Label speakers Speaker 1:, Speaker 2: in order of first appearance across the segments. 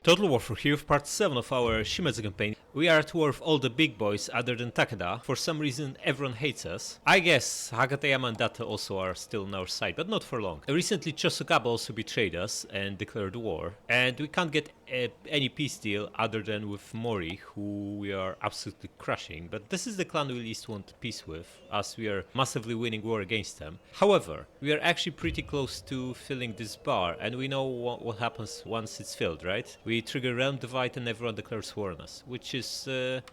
Speaker 1: Total War for here, part 7 of our Shimazu campaign. We are at war with all the big boys other than Takeda. For some reason everyone hates us. I guess Hakatayama and Date also are still on our side, but not for long. Recently Chosokaba also betrayed us and declared war. And we can't get any peace deal other than with Mori, who we are absolutely crushing. But this is the clan we least want peace with, as we are massively winning war against them. However, we are actually pretty close to filling this bar, and we know what happens once it's filled, right? We trigger realm divide and everyone declares war on us, which is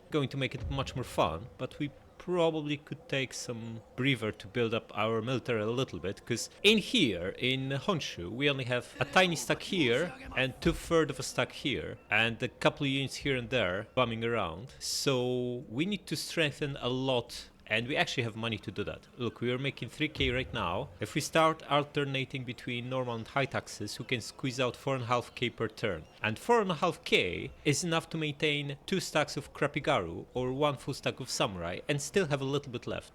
Speaker 1: going to make it much more fun, but we probably could take some breather to build up our military a little bit, because in here, in Honshu, we only have a tiny stack here and 2/3 of a stack here, and a couple of units here and there bumming around, so we need to strengthen a lot. And we actually have money to do that. Look, we are making 3k right now. If we start alternating between normal and high taxes, we can squeeze out 4.5k per turn. And 4.5k is enough to maintain 2 stacks of Krapigaru or 1 full stack of Samurai and still have a little bit left.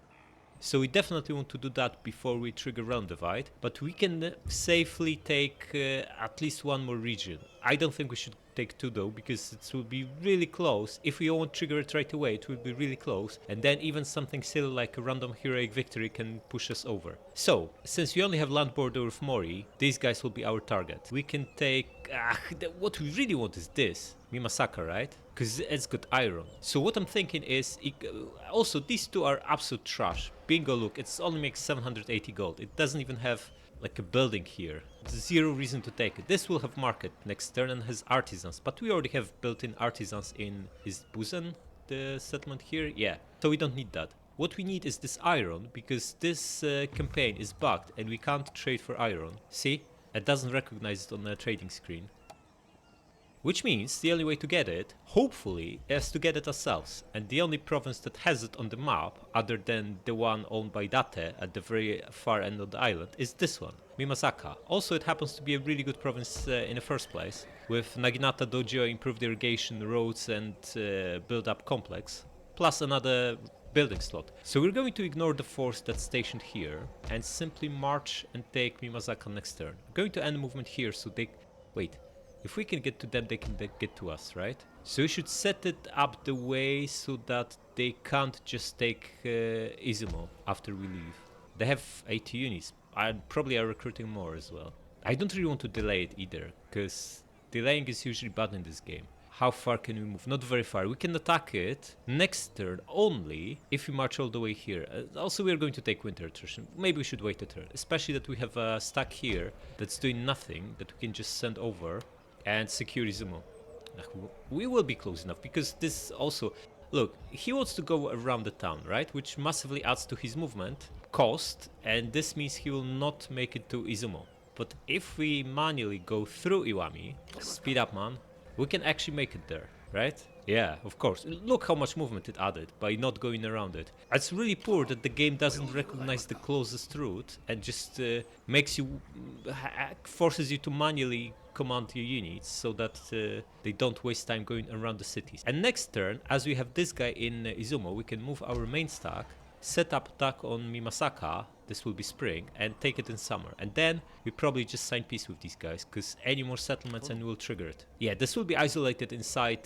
Speaker 1: So we definitely want to do that before we trigger realm divide, but we can safely take at least 1 more region. I don't think we should take 2 though, because it will be really close. If we won't trigger it right away, it will be really close, and then even something silly like a random heroic victory can push us over. So, since we only have land border with Mori, these guys will be our target. We can take... what we really want is this. Mimasaka, right? Because it's got iron. So what I'm thinking is... also, these 2 are absolute trash. Bingo, look, it only makes 780 gold. It doesn't even have like a building here. There's 0 reason to take it. This will have market next turn and has artisans, but we already have built-in artisans in... is Busan the settlement here? Yeah, so we don't need that. What we need is this iron, because this campaign is bugged and we can't trade for iron. See? It doesn't recognize it on the trading screen. Which means the only way to get it, hopefully, is to get it ourselves. And the only province that has it on the map, other than the one owned by Date at the very far end of the island, is this one, Mimasaka. Also, it happens to be a really good province in the first place, with Naginata Dojo, improved irrigation, roads and build-up complex, plus another building slot. So we're going to ignore the force that's stationed here, and simply march and take Mimasaka next turn. We're going to end movement here, so they... wait. If we can get to them, they can get to us, right? So we should set it up the way so that they can't just take Izumo after we leave. They have 80 units. I probably are recruiting more as well. I don't really want to delay it either, because delaying is usually bad in this game. How far can we move? Not very far. We can attack it next turn only if we march all the way here. Also, we are going to take winter attrition. Maybe we should wait a turn, especially that we have a stack here that's doing nothing, that we can just send over and secure Izumo. We will be close enough, because this also... look, he wants to go around the town, right? Which massively adds to his movement cost, and this means he will not make it to Izumo. But if we manually go through Iwami, speed up man, we can actually make it there, right? Yeah, of course. Look how much movement it added by not going around it. It's really poor that the game doesn't recognize the closest route and just makes you... forces you to manually command your units so that they don't waste time going around the cities. And next turn, as we have this guy in Izumo, we can move our main stack, set up attack on Mimasaka, this will be spring, and take it in summer. And then we probably just sign peace with these guys, because any more settlements and we'll trigger it. Yeah, this will be isolated inside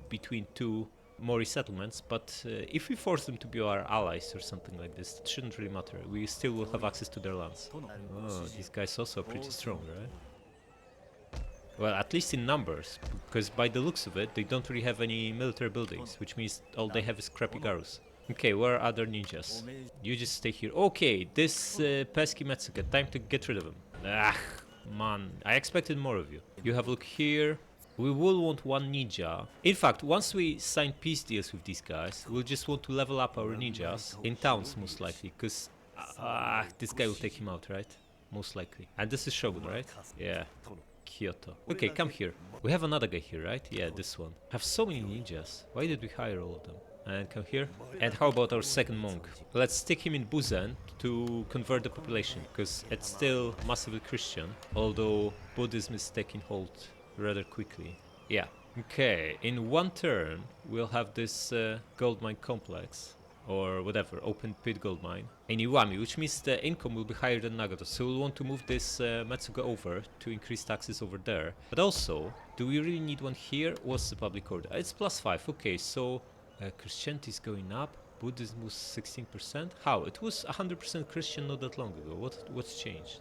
Speaker 1: between 2 Mori settlements, but if we force them to be our allies or something like this, it shouldn't really matter. We still will have access to their lands. Oh, these guys also are pretty strong, right? Well, at least in numbers, because by the looks of it, they don't really have any military buildings, which means all they have is Krapigarus. Okay, where are other ninjas? You just stay here. Okay, this pesky Metsuka, time to get rid of him. Ah, man, I expected more of you. You have a look here. We will want 1 ninja. In fact, once we sign peace deals with these guys, we'll just want to level up our ninjas in towns, most likely, because this guy will take him out, right? Most likely. And this is Shogun, right? Yeah. Kyoto. Okay, come here. We have another guy here, right? Yeah, this one. I have so many ninjas. Why did we hire all of them? And come here. And how about our second monk? Let's stick him in Busan to convert the population, because it's still massively Christian, although Buddhism is taking hold rather quickly. Yeah. Okay, in 1 turn we'll have this gold mine complex. or whatever, open pit gold mine in Iwami, which means the income will be higher than Nagato. So we'll want to move this Metsuga over to increase taxes over there. But also, do we really need one here? What's the public order? It's +5. Okay, so Christianity is going up. Buddhism was 16%. How? It was 100% Christian not that long ago. What's changed?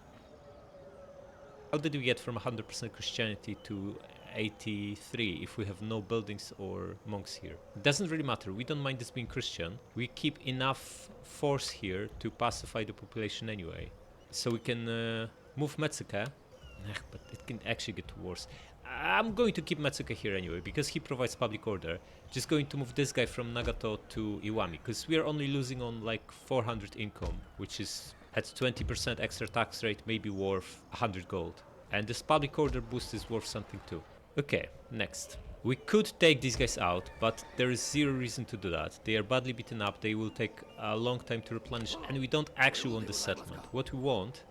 Speaker 1: How did we get from 100% Christianity to 83 if we have no buildings or monks here? It doesn't really matter. We don't mind this being Christian. We keep enough force here to pacify the population anyway. So we can move Metsuke. But it can actually get worse. I'm going to keep Metsuke here anyway because he provides public order. Just going to move this guy from Nagato to Iwami because we are only losing on like 400 income, which is at 20% extra tax rate, maybe worth 100 gold. And this public order boost is worth something too. Okay, next. We could take these guys out, but there is zero reason to do that. They are badly beaten up, they will take a long time to replenish, and we don't actually want this settlement. What we want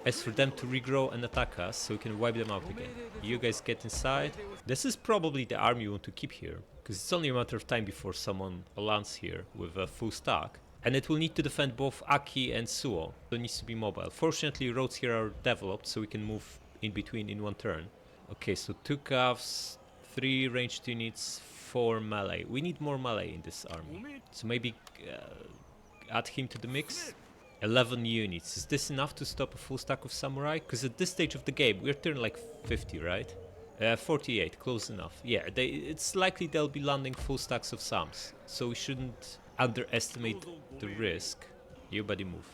Speaker 1: is for them to regrow and attack us, so we can wipe them out again. You guys get inside. This is probably the army we want to keep here, because it's only a matter of time before someone lands here with a full stack. And it will need to defend both Aki and Suo, so it needs to be mobile. Fortunately, roads here are developed, so we can move in between in one turn. Okay, so 2 calves, 3 ranged units, 4 melee. We need more melee in this army. So maybe add him to the mix. 11 units. Is this enough to stop a full stack of samurai? Because at this stage of the game, we're turning like 50, right? 48, close enough. Yeah, it's likely they'll be landing full stacks of Sams, so we shouldn't underestimate the risk. You buddy move.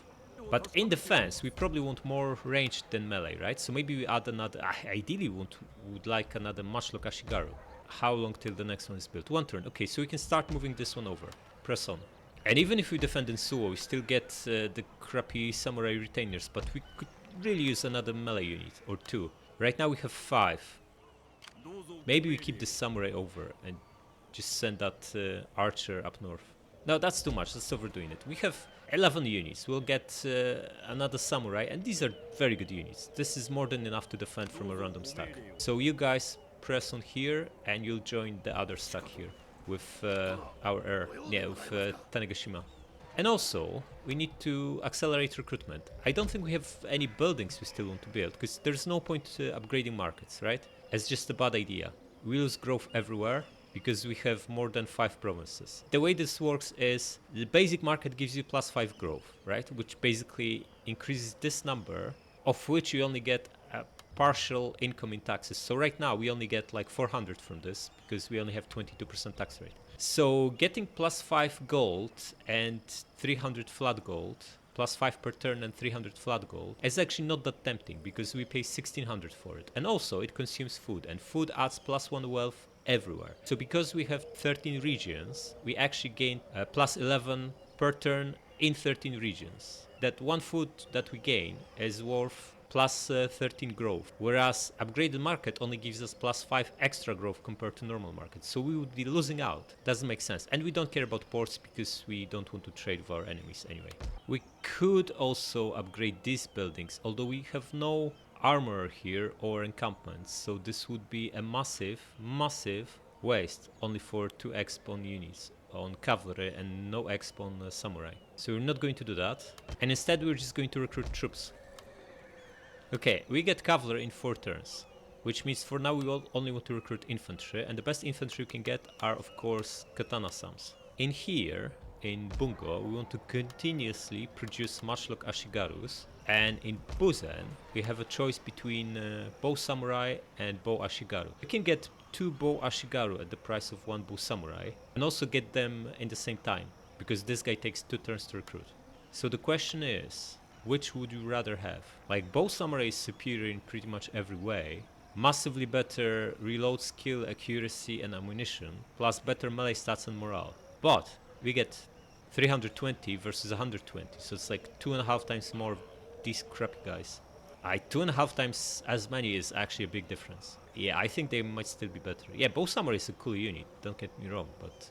Speaker 1: But in defense, we probably want more ranged than melee, right? So maybe we add another. Ideally, we would like another Mashlock Ashigaru. How long till the next one is built? 1 turn. Okay, so we can start moving this one over. Press on. And even if we defend in Suo, we still get the crappy samurai retainers, but we could really use another melee unit or 2. Right now we have 5. Maybe we keep the samurai over and just send that archer up north. No, that's too much. That's overdoing it. We have 11 units. We'll get another samurai, and these are very good units. This is more than enough to defend from a random stack. So you guys press on here, and you'll join the other stack here with our heir. Yeah, with Tanegashima. And also, we need to accelerate recruitment. I don't think we have any buildings we still want to build, because there's no point upgrading markets, right? It's just a bad idea. We lose growth everywhere, because we have more than 5 provinces. The way this works is the basic market gives you +5 growth, right? Which basically increases this number, of which you only get a partial income in taxes. So right now we only get like 400 from this because we only have 22% tax rate. So getting +5 gold and 300 flat gold, +5 per turn and 300 flat gold, is actually not that tempting because we pay 1600 for it. And also it consumes food, and food adds +1 wealth everywhere. So because we have 13 regions, we actually gain +11 per turn in 13 regions. That one food that we gain is worth +13 growth, whereas upgraded market only gives us +5 extra growth compared to normal market. So we would be losing out. Doesn't make sense. And we don't care about ports because we don't want to trade with our enemies anyway. We could also upgrade these buildings, although we have no armor here or encampments, so this would be a massive waste only for 2 exp on units on cavalry and no exp on samurai. So we're not going to do that, and instead we're just going to recruit troops. Okay, we get cavalry in 4 turns, which means for now we will only want to recruit infantry, and the best infantry you can get are of course katana sams. In here, in Bungo, we want to continuously produce Matchlock Ashigarus, and in Buzen we have a choice between bow samurai and bow ashigaru. We can get 2 bow ashigaru at the price of 1 bow samurai, and also get them in the same time, because this guy takes 2 turns to recruit. So the question is, which would you rather have? Like, bow samurai is superior in pretty much every way, massively better reload skill, accuracy and ammunition, plus better melee stats and morale. But we get 320 versus 120, so it's like 2.5 times more of these crappy guys. 2.5 times as many is actually a big difference. Yeah, I think they might still be better. Yeah, bow samurai is a cool unit, don't get me wrong, but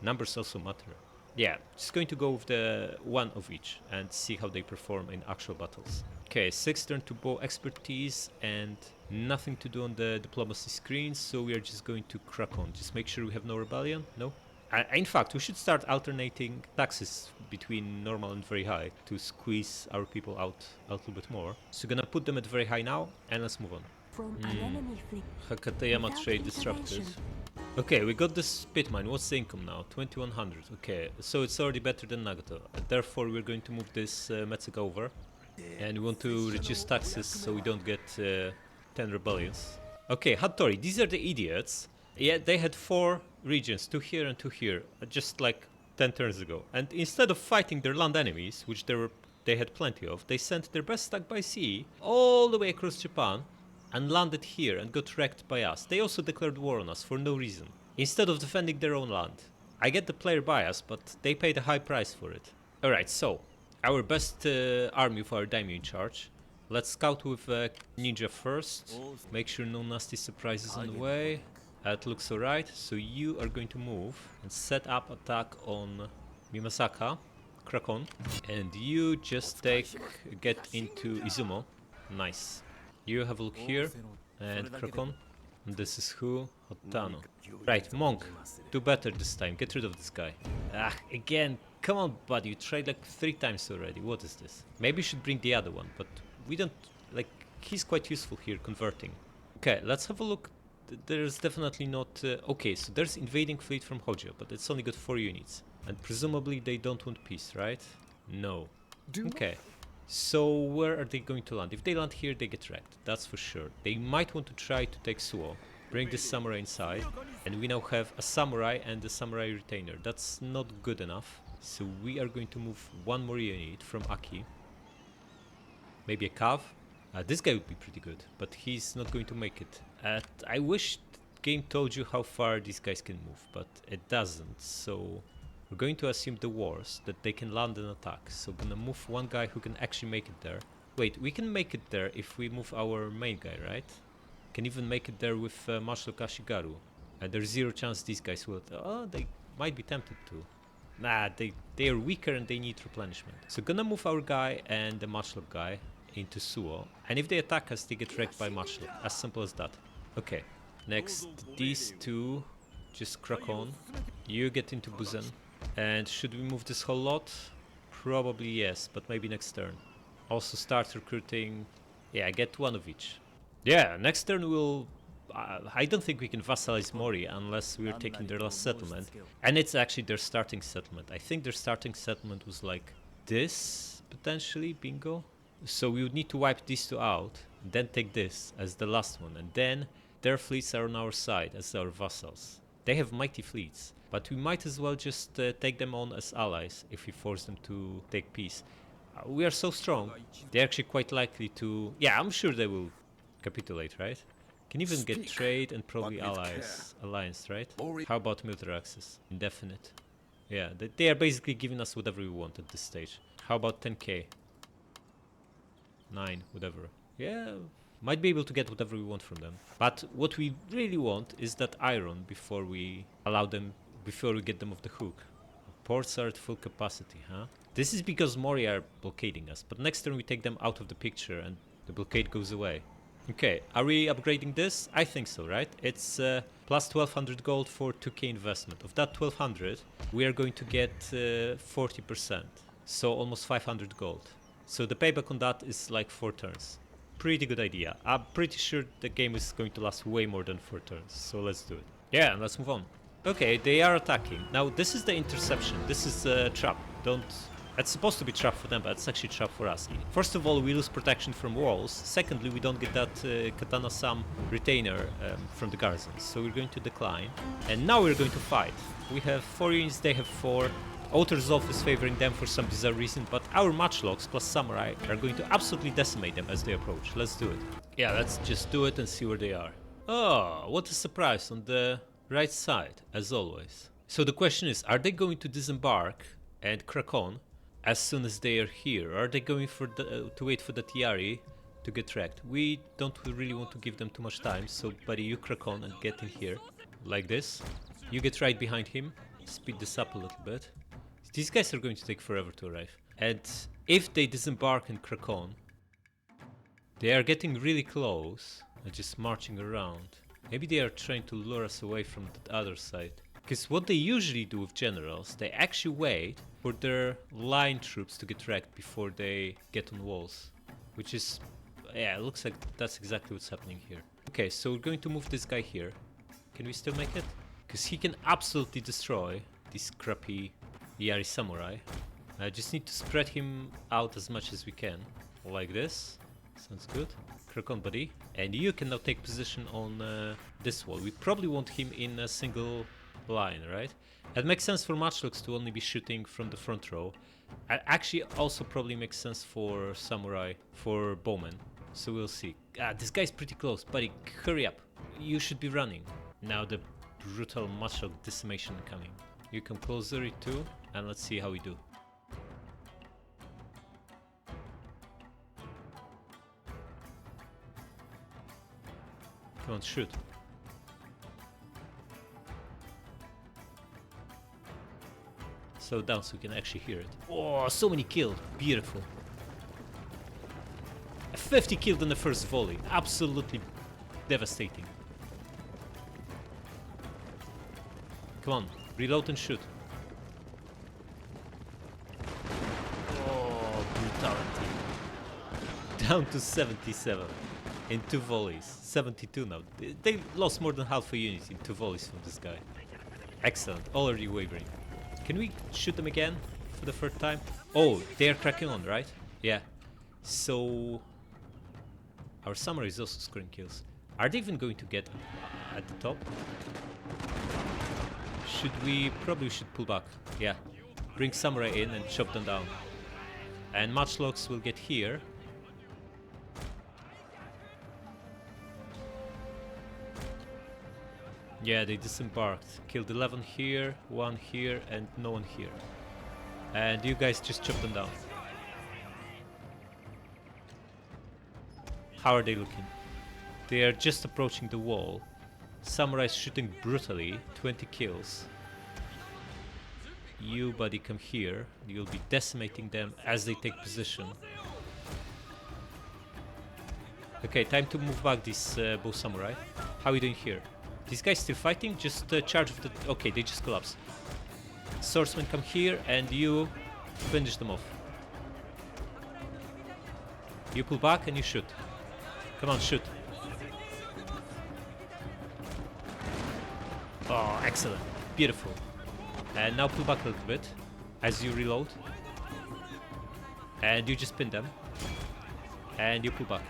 Speaker 1: numbers also matter. Yeah, just going to go with the 1 of each and see how they perform in actual battles. Okay, 6 turn to bow expertise and nothing to do on the diplomacy screen, so we are just going to crack on. Just make sure we have no rebellion. No? In fact, we should start alternating taxes between normal and very high to squeeze our people out a little bit more. So gonna put them at very high now, and let's move on. Hakatayama trade disrupted. Okay, we got this pit mine. What's the income now? 2100. Okay, so it's already better than Nagato. Therefore, we're going to move this Metsuga over. And we want to reduce taxes so we don't get 10 rebellions. Okay, Hattori, these are the idiots. Yeah, they had 4 regions, 2 here and 2 here, just like 10 turns ago. And instead of fighting their land enemies, which they had plenty of, they sent their best stack by sea all the way across Japan and landed here and got wrecked by us. They also declared war on us for no reason, instead of defending their own land. I get the player bias, but they paid a high price for it. Alright, so, our best army of our daimyo in charge. Let's scout with ninja first, make sure no nasty surprises on the way. That looks alright, so you are going to move and set up attack on Mimasaka, Krakon, and you just get into Izumo. Nice. You have a look here, and Krakon, and this is who? Hotano. Right, Monk, do better this time, get rid of this guy. Ah, again, come on buddy, you tried like 3 times already, what is this? Maybe you should bring the other one, but we don't, like, he's quite useful here, converting. Okay, let's have a look. There's definitely not... okay, so there's invading fleet from Hojo, but it's only got 4 units. And presumably they don't want peace, right? No. Okay. So where are they going to land? If they land here, they get wrecked, that's for sure. They might want to try to take Suo, bring this samurai inside, and we now have a samurai and a samurai retainer. That's not good enough. So we are going to move 1 more unit from Aki. Maybe a Cav. This guy would be pretty good, but he's not going to make it. I wish the game told you how far these guys can move, but it doesn't, so we're going to assume the worst, that they can land an attack. So gonna move 1 guy who can actually make it there. Wait, we can make it there if we move our main guy, right? Can even make it there with Mashlok Ashigaru. There's 0 chance these guys will... Oh, they might be tempted to. Nah, they are weaker and they need replenishment. So gonna move our guy and the Mashlok guy into Suo, and if they attack us, they get wrecked by Mashlok. As simple as that. Okay, next, these 2 just crack on. You get into Buzen. And should we move this whole lot? Probably yes, but maybe next turn. Also start recruiting. Yeah, get 1 of each. Yeah, next turn we'll... I don't think we can vassalize Mori unless we're taking their last settlement. And it's actually their starting settlement. I think their starting settlement was like this, potentially, bingo. So we would need to wipe these 2 out, then take this as the last one, and then their fleets are on our side as our vassals. They have mighty fleets, but we might as well just take them on as allies if we force them to take peace. We are so strong, they're actually quite likely to... Yeah, I'm sure they will capitulate, right? Can even get trade and probably alliance, right? How about military access? Indefinite. Yeah, they are basically giving us whatever we want at this stage. How about 10k? 9, whatever. Yeah, might be able to get whatever we want from them. But what we really want is that iron before we get them off the hook. Ports are at full capacity, huh? This is because Mori are blockading us, but next turn we take them out of the picture and the blockade goes away. Okay, are we upgrading this? I think so, right? It's plus 1200 gold for 2k investment. Of that 1200, we are going to get 40%, so almost 500 gold. So the payback on that is like 4 turns. Pretty good idea. I'm pretty sure the game is going to last way more than 4 turns, so let's do it. Yeah, and let's move on. Okay, they are attacking. Now this is the interception. This is a trap. It's supposed to be trap for them, but it's actually trap for us. First of all, we lose protection from walls. Secondly, we don't get that Katana-Sam retainer from the garrisons, so we're going to decline. And now we're going to fight. We have 4 units, they have 4. Outer Zolf is favoring them for some bizarre reason, but our matchlocks plus samurai are going to absolutely decimate them as they approach. Let's do it. Yeah, let's just do it and see where they are. Oh, what a surprise on the right side, as always. So the question is, are they going to disembark and crack on as soon as they are here? Or are they going to wait for the Tiari to get wrecked? We don't really want to give them too much time, so buddy, you crack on and get in here. Like this. You get right behind him. Speed this up a little bit. These guys are going to take forever to arrive. And if they disembark and crack on, they are getting really close and just marching around. Maybe they are trying to lure us away from the other side. Because what they usually do with generals, they actually wait for their line troops to get wrecked before they get on walls. Which is, yeah, it looks like that's exactly what's happening here. Okay, so we're going to move this guy here. Can we still make it? Because he can absolutely destroy this crappy Yari samurai. I just need to spread him out as much as we can. Like this. Sounds good. Crack on, buddy. And you can now take position on this wall. We probably want him in a single line, right? It makes sense for matchlocks to only be shooting from the front row. It actually also probably makes sense for samurai, for bowmen. So we'll see. This guy's pretty close, buddy. Hurry up. You should be running. Now the brutal matchlock decimation coming. You come closer too, and let's see how we do. Come on, shoot. Slow down so we can actually hear it. Oh, so many killed. Beautiful. 50 killed in the first volley. Absolutely devastating. Come on, reload and shoot. Oh, brutality. Down to 77 in 2 volleys. 72 now. They lost more than half a unit in 2 volleys from this guy. Excellent, already wavering. Can we shoot them again for the third time? Oh, they're cracking on, right? Yeah. So our samurai is also scoring kills. Are they even going to get at the top? Should we... probably should pull back. Yeah. Bring samurai in and chop them down. And matchlocks will get here. Yeah, they disembarked. Killed 11 here, 1 here, and no one here. And you guys just chop them down. How are they looking? They are just approaching the wall. Samurai shooting brutally, 20 kills. You, buddy, come here. You'll be decimating them as they take position. Okay, time to move back this bow samurai. How are we doing here? These guys still fighting? Just charge of the... okay, they just collapse. Swordsmen come here and you finish them off. You pull back and you shoot. Come on, shoot. Oh, excellent. Beautiful. And now pull back a little bit as you reload. And you just pin them. And you pull back.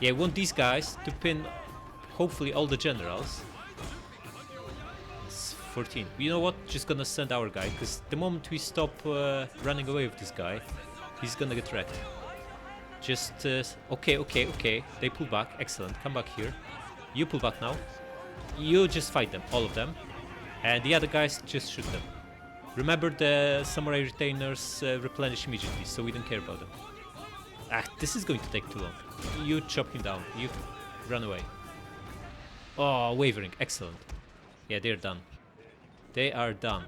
Speaker 1: Yeah, we want these guys to pin hopefully all the generals. It's 14. You know what? Just gonna send our guy, because the moment we stop running away with this guy, he's gonna get wrecked. Just... okay. They pull back. Excellent. Come back here. You pull back now. You just fight them, all of them. And the other guys, just shoot them. Remember, the samurai retainers replenish immediately, so we don't care about them. This is going to take too long. You chop him down. You run away. Oh, wavering. Excellent. Yeah, they're done. They are done.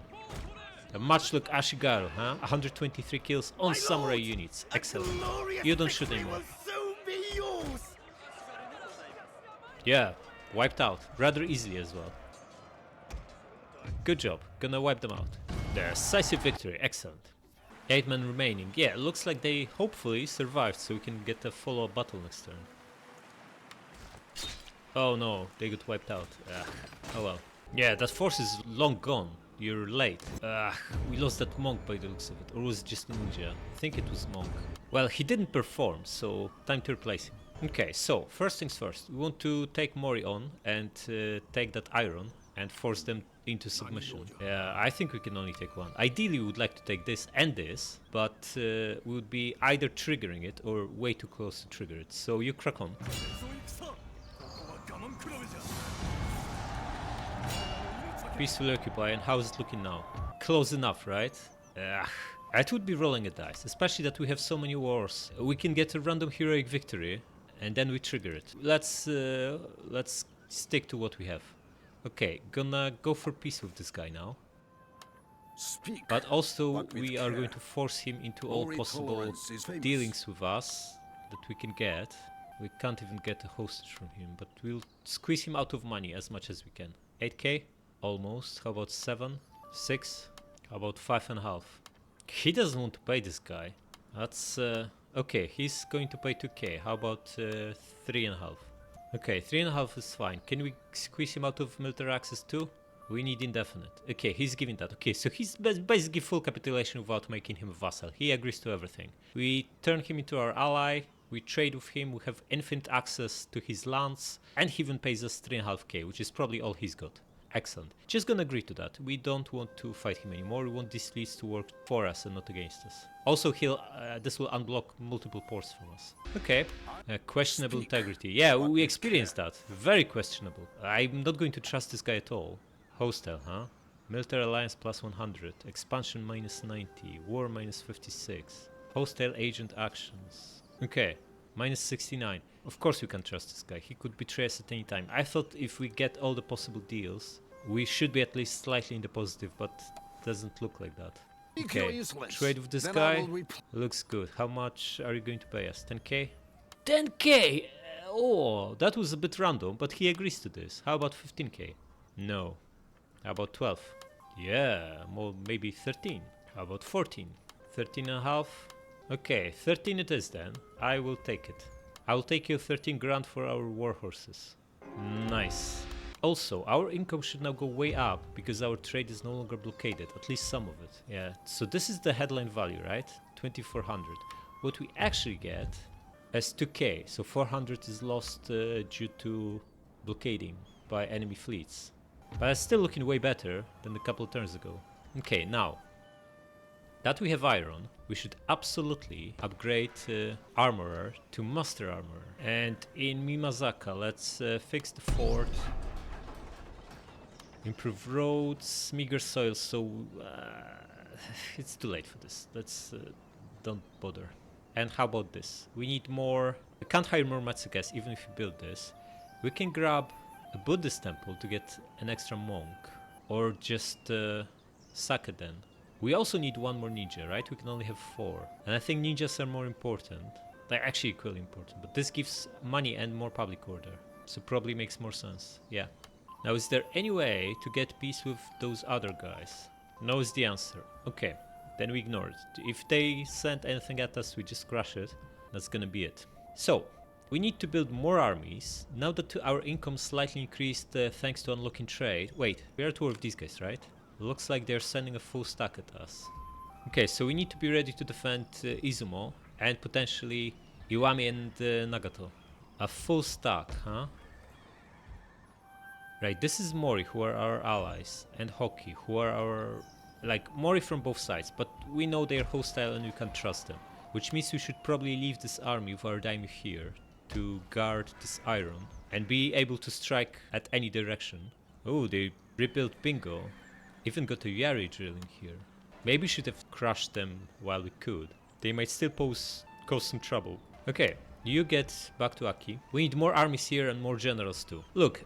Speaker 1: A matchlock Ashigaru, huh? 123 kills on samurai units. Excellent. You don't shoot anymore. Yeah, wiped out. Rather easily as well. Good job. Gonna wipe them out. Decisive victory. Excellent. 8 men remaining. Yeah, looks like they hopefully survived, so we can get a follow-up battle next turn. Oh no, they got wiped out. Oh well. Yeah, that force is long gone. You're late. We lost that monk by the looks of it. Or was it just ninja? I think it was monk. Well, he didn't perform, so time to replace him. Okay, so first things first. We want to take Mori on and take that iron and force them into submission. I think we can only take one. Ideally, we would like to take this and this, but we would be either triggering it or way too close to trigger it. So you crack on. Peacefully occupy, and how is it looking now? Close enough, right? It would be rolling a dice, especially that we have so many wars. We can get a random heroic victory, and then we trigger it. Let's stick to what we have. Okay, gonna go for peace with this guy now. But also we are going to force him into all possible dealings with us that we can get. We can't even get a hostage from him, but we'll squeeze him out of money as much as we can. 8k? Almost. How about 7? 6? How about 5.5? He doesn't want to pay this guy. That's okay, he's going to pay 2k. How about 3.5? Okay, 3.5 is fine. Can we squeeze him out of military access too? We need indefinite. Okay, he's giving that. Okay, so he's basically full capitulation without making him a vassal. He agrees to everything. We turn him into our ally. We trade with him. We have infinite access to his lands. And he even pays us 3.5k, which is probably all he's got. Excellent. Just gonna agree to that. We don't want to fight him anymore. We want these fleets to work for us and not against us. Also, this will unblock multiple ports from us. Okay. Questionable integrity. Yeah, we experienced that. Very questionable. I'm not going to trust this guy at all. Hostile, huh? Military alliance plus 100. Expansion minus 90. War minus 56. Hostile agent actions. Okay. Minus 69. Of course we can trust this guy. He could betray us at any time. I thought if we get all the possible deals, we should be at least slightly in the positive, but doesn't look like that. Okay, trade with this guy. Looks good. How much are you going to pay us? 10k? 10k! Oh, that was a bit random, but he agrees to this. How about 15k? No. How about 12? Yeah, more, maybe 13. How about 14? 13 and a half? Okay, 13 it is then. I will take it. I will take you 13 grand for our war horses. Nice. Also, our income should now go way up because our trade is no longer blockaded, at least some of it. Yeah, so this is the headline value, right? 2400. What we actually get is 2k, so 400 is lost due to blockading by enemy fleets. But it's still looking way better than a couple of turns ago. Okay, now that we have iron, we should absolutely upgrade Armorer to Master Armorer. And in Mimazaka, let's fix the fort, improve roads, meager soil, so it's too late for this. Let's don't bother. And how about this? We need more. We can't hire more Matsugas even if we build this. We can grab a Buddhist temple to get an extra monk, or just sack it then. We also need one more ninja, right? We can only have 4. And I think ninjas are more important. They're actually equally important, but this gives money and more public order. So probably makes more sense. Yeah. Now, is there any way to get peace with those other guys? No is the answer. Okay, then we ignore it. If they send anything at us, we just crush it. That's gonna be it. So, we need to build more armies. Now that our income slightly increased thanks to unlocking trade. Wait, we are at war with these guys, right? Looks like they're sending a full stack at us. Okay, so we need to be ready to defend Izumo and potentially Iwami and Nagato. A full stack, huh? Right, this is Mori, who are our allies, and Hoki, who are our... like, Mori from both sides, but we know they're hostile and we can't trust them. Which means we should probably leave this army with our daimyo here to guard this iron and be able to strike at any direction. Oh, they rebuilt Bingo. Even got a Yari drilling here. Maybe we should have crushed them while we could. They might still cause some trouble. Okay, you get back to Aki. We need more armies here and more generals too. Look,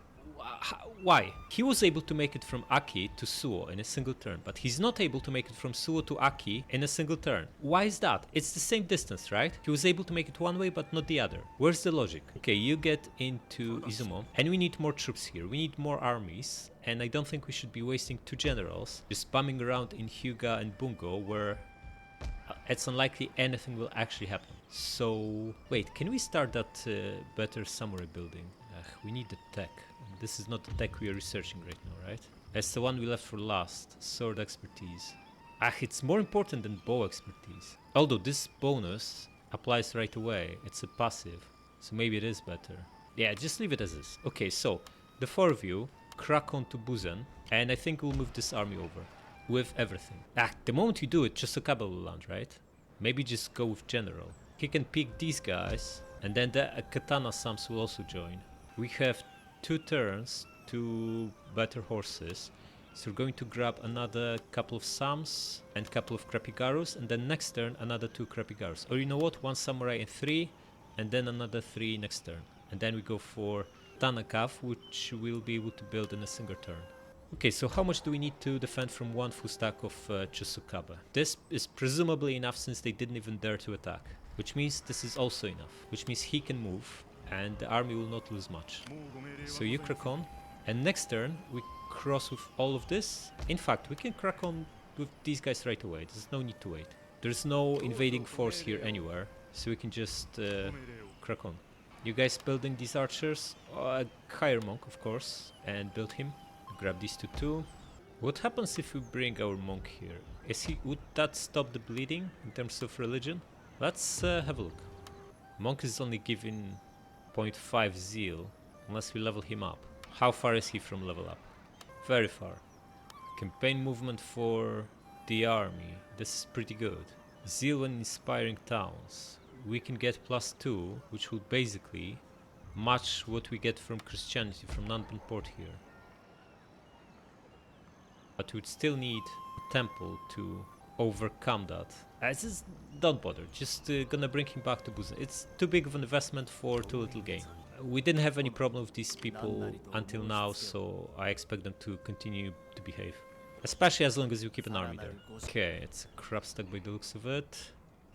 Speaker 1: why? He was able to make it from Aki to Suo in a single turn, but he's not able to make it from Suo to Aki in a single turn. Why is that? It's the same distance, right? He was able to make it one way but not the other. Where's the logic? Okay, you get into Izumo, and we need more troops here. We need more armies, and I don't think we should be wasting 2 generals just spamming around in Hyuga and Bungo, where it's unlikely anything will actually happen. So, wait, can we start that better samurai building? We need the tech. This is not the tech we are researching right now, right? That's the one we left for last. Sword expertise. It's more important than bow expertise. Although this bonus applies right away. It's a passive. So maybe it is better. Yeah, just leave it as is. Okay, so the 4 of you crack on to Buzen. And I think we'll move this army over. With everything. The moment you do it, Chosokaba will land, right? Maybe just go with general. He can pick these guys. And then the Katana Sams will also join. We have 2 turns, 2 better horses, so we're going to grab another couple of Sams and a couple of Krapigarus, and then next turn another 2 Krapigarus. Or you know what, 1 Samurai and 3, and then another 3 next turn. And then we go for Tanakav, which we'll be able to build in a single turn. Okay, so how much do we need to defend from 1 full stack of Chosokaba? This is presumably enough since they didn't even dare to attack, which means this is also enough, which means he can move. And the army will not lose much. So you crack on. And next turn, we cross with all of this. In fact, we can crack on with these guys right away. There's no need to wait. There's no invading force here anywhere, so we can just crack on. You guys building these archers? Hire monk, of course, and build him. Grab these two too. What happens if we bring our monk here? Would that stop the bleeding in terms of religion? Let's have a look. Monk is only given 0.5 zeal unless we level him up. How far is he from level up? Very far. Campaign movement for the army. This is pretty good. Zeal when inspiring towns. We can get +2, which would basically match what we get from Christianity, from non-ban port here. But we'd still need a temple to overcome that. Just don't bother, just gonna bring him back to Busan. It's too big of an investment for too little gain. We didn't have any problem with these people until now, so I expect them to continue to behave. Especially as long as you keep an army there. Okay, it's a crap stack by the looks of it.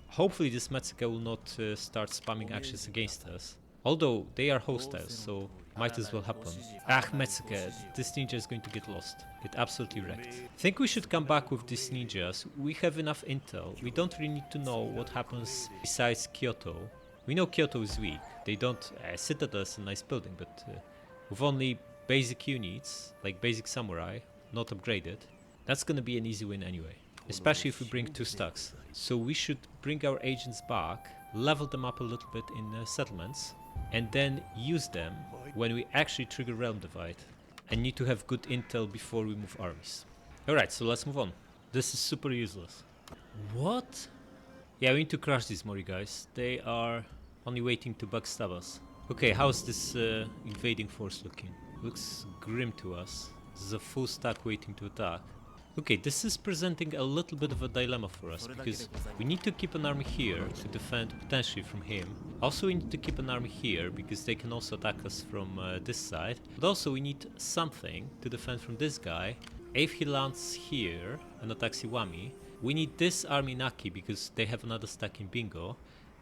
Speaker 1: Hopefully this Metsuka will not start spamming actions against us. Although they are hostile, so might as well happen. Metsuka, this ninja is going to get lost. Get absolutely wrecked. Think we should come back with these ninjas. We have enough intel. We don't really need to know what happens besides Kyoto. We know Kyoto is weak. They don't... Citadel is a nice building, but with only basic units, like basic samurai, not upgraded, that's gonna be an easy win anyway. Especially if we bring 2 stacks. So we should bring our agents back, level them up a little bit in settlements, and then use them when we actually trigger Realm Divide. And need to have good intel before we move armies. Alright, so let's move on. This is super useless. What? Yeah, we need to crush these Mori guys. They are only waiting to backstab us. Okay, how's this invading force looking? Looks grim to us. This is a full stack waiting to attack. Okay, this is presenting a little bit of a dilemma for us, because we need to keep an army here to defend potentially from him. Also we need to keep an army here, because they can also attack us from this side. But also we need something to defend from this guy. If he lands here and attacks Iwami, we need this army in Aki, because they have another stack in Bingo.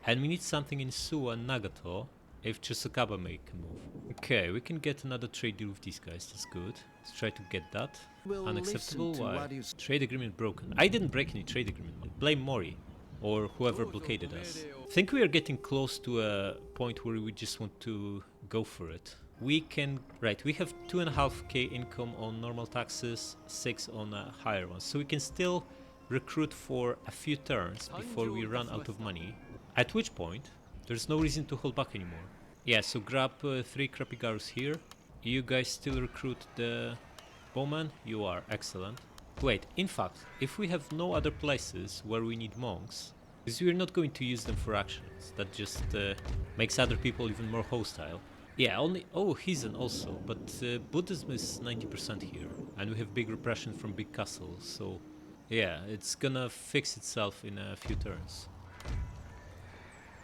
Speaker 1: And we need something in Suo and Nagato, if Chisukaba make a move. Okay, we can get another trade deal with these guys, that's good. Let's try to get that. Unacceptable, why? Trade agreement broken. I didn't break any trade agreement. Blame Mori, or whoever blockaded us. I think we are getting close to a point where we just want to go for it. We can... Right, we have 2.5k income on normal taxes, 6 on higher ones. So we can still recruit for a few turns before we run out of money. At which point, there's no reason to hold back anymore. Yeah, so grab 3 crappy Garus here. You guys still recruit the bowman? You are, excellent. Wait, in fact, if we have no other places where we need monks, because we're not going to use them for actions, that just makes other people even more hostile. Yeah, only... Oh, Heathen also, but Buddhism is 90% here, and we have big repression from big castles, so... Yeah, it's gonna fix itself in a few turns.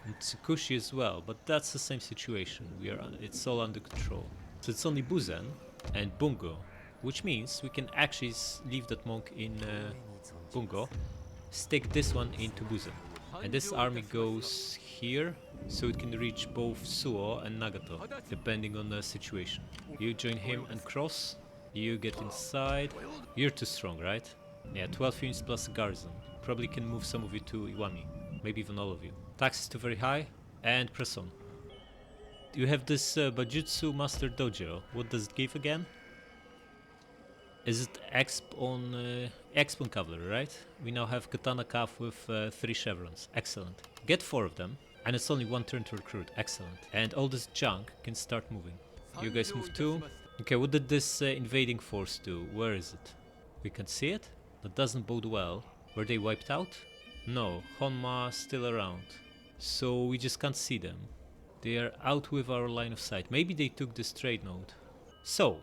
Speaker 1: And Tsukushi as well, but that's the same situation. It's all under control. So it's only Buzen and Bungo, which means we can actually leave that monk in Bungo, stick this one into Buzen. And this army goes here, so it can reach both Suo and Nagato, depending on the situation. You join him and cross, you get inside. You're too strong, right? Yeah, 12 units plus a garrison. Probably can move some of you to Iwami, maybe even all of you. Tax is too very high, and press on. You have this Bajutsu Master Dojo. What does it give again? Is it exp on cavalry, right? We now have Katana Calf with 3 chevrons. Excellent. Get 4 of them, and it's only 1 turn to recruit. Excellent. And all this junk can start moving. You guys move too. Okay, what did this invading force do? Where is it? We can see it? That doesn't bode well. Were they wiped out? No, Honma still around. So we just can't see them. They are out with our line of sight. Maybe they took this trade node. So,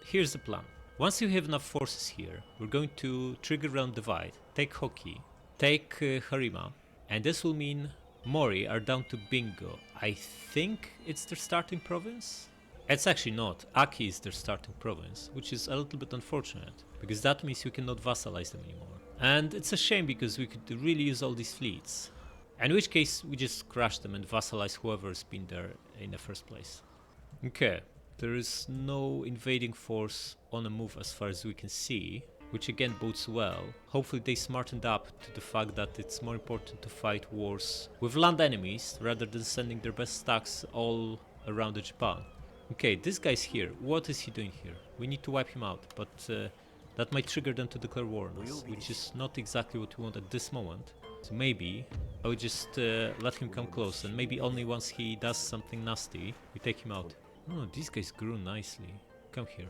Speaker 1: here's the plan. Once you have enough forces here, we're going to trigger Realm Divide, take Hoki, take Harima, and this will mean Mori are down to Bingo. I think it's their starting province? It's actually not. Aki is their starting province, which is a little bit unfortunate, because that means you cannot vassalize them anymore. And it's a shame because we could really use all these fleets. In which case, we just crush them and vassalize whoever's been there in the first place. Okay, There is no invading force on a move as far as we can see, which again bodes well. Hopefully they smartened up to the fact that it's more important to fight wars with land enemies rather than sending their best stacks all around the Japan. Okay, this guy's here. What is he doing here? We need to wipe him out, but that might trigger them to declare war on us, which is not exactly what we want at this moment. So maybe I would just let him come close, and maybe only once he does something nasty, we take him out. Oh, these guys grew nicely. Come here.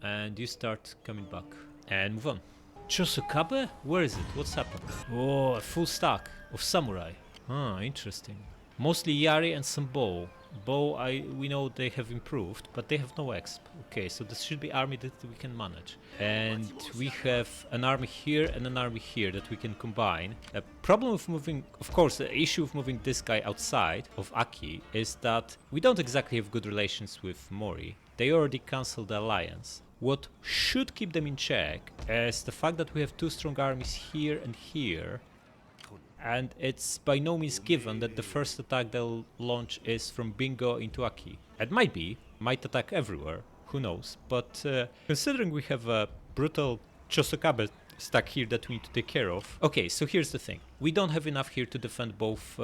Speaker 1: And you start coming back. And move on. Chosokabe? Where is it? What's happened? Oh, a full stack of samurai. Ah, interesting. Mostly Yari and some bow. Bow, we know they have improved, but they have no exp. Okay, so this should be army that we can manage. And we have an army here and an army here that we can combine. A problem with moving, of course, the issue of moving this guy outside of Aki is that we don't exactly have good relations with Mori. They already cancelled the alliance. What should keep them in check is the fact that we have two strong armies here and here. And it's by no means given that the first attack they'll launch is from Bingo into Aki. It might attack everywhere, who knows. But considering we have a brutal Chosokabe stack here that we need to take care of. Okay, so here's the thing. We don't have enough here to defend both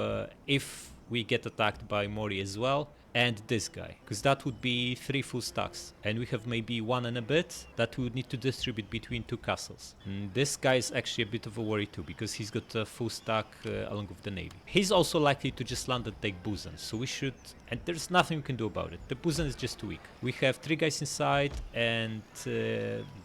Speaker 1: if we get attacked by Mori as well, and this guy, because that would be 3 full stacks, and we have maybe 1 and a bit that we would need to distribute between 2 castles. And this guy is actually a bit of a worry too, because he's got a full stack along with the navy. He's also likely to just land and take Busan, so we should, and there's nothing we can do about it. The Busan is just too weak. We have 3 guys inside and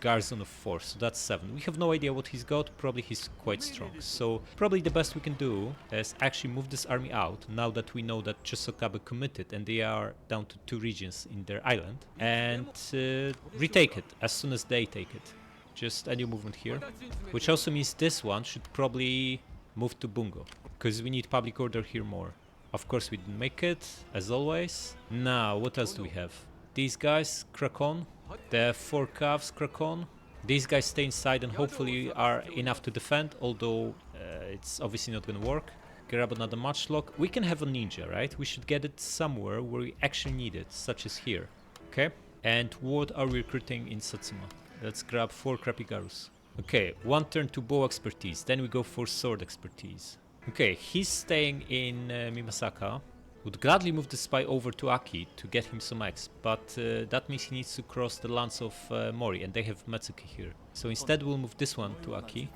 Speaker 1: Garrison of 4, so that's 7. We have no idea what he's got, probably he's quite strong. So probably the best we can do is actually move this army out, now that we know that Chosokabe committed and they are down to 2 regions in their island, and retake it as soon as they take it. Just a new movement here, which also means this one should probably move to Bungo, because we need public order here more. Of course we didn't make it, as always. Now, what else do we have? These guys, Krakon, the 4 calves, Krakon. These guys stay inside and hopefully are enough to defend, although it's obviously not gonna work. Grab another matchlock. We can have a ninja, right? We should get it somewhere where we actually need it, such as here. Okay? And what are we recruiting in Satsuma? Let's grab 4 Krapigarus. Okay, 1 turn to bow expertise, then we go for sword expertise. Okay, he's staying in Mimasaka. Would gladly move the spy over to Aki to get him some X, but that means he needs to cross the lands of Mori, and they have Metsuki here. So instead we'll move this one to Aki.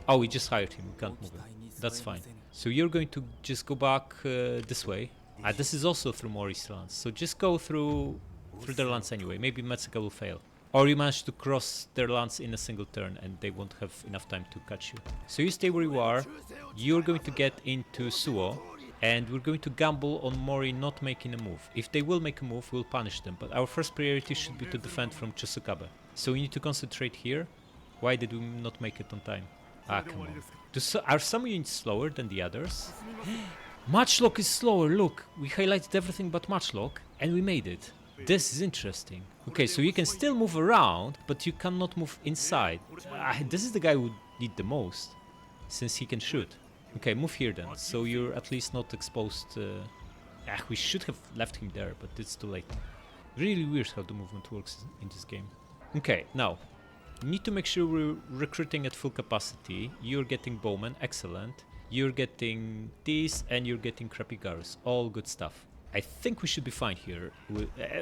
Speaker 1: Oh, we just hired him, we can't move him. That's fine. So you're going to just go back this way. This is also through Mori's lands, so just go through their lands anyway. Maybe Metsuka will fail. Or you manage to cross their lands in a single turn and they won't have enough time to catch you. So you stay where you are, you're going to get into Suo, and we're going to gamble on Mori not making a move. If they will make a move, we'll punish them, but our first priority should be to defend from Chosokabe. So we need to concentrate here. Why did we not make it on time? Ah, come on. Are some units slower than the others? Matchlock is slower, look! We highlighted everything but Matchlock, and we made it. This is interesting. Okay, so you can still move around, but you cannot move inside. This is the guy who would need the most, since he can shoot. Okay, move here then, so you're at least not exposed. We should have left him there, but it's too late. Really weird how the movement works in this game. Okay, now, we need to make sure we're recruiting at full capacity. You're getting bowmen, excellent. You're getting these, and you're getting Krapigarus, all good stuff. I think we should be fine here.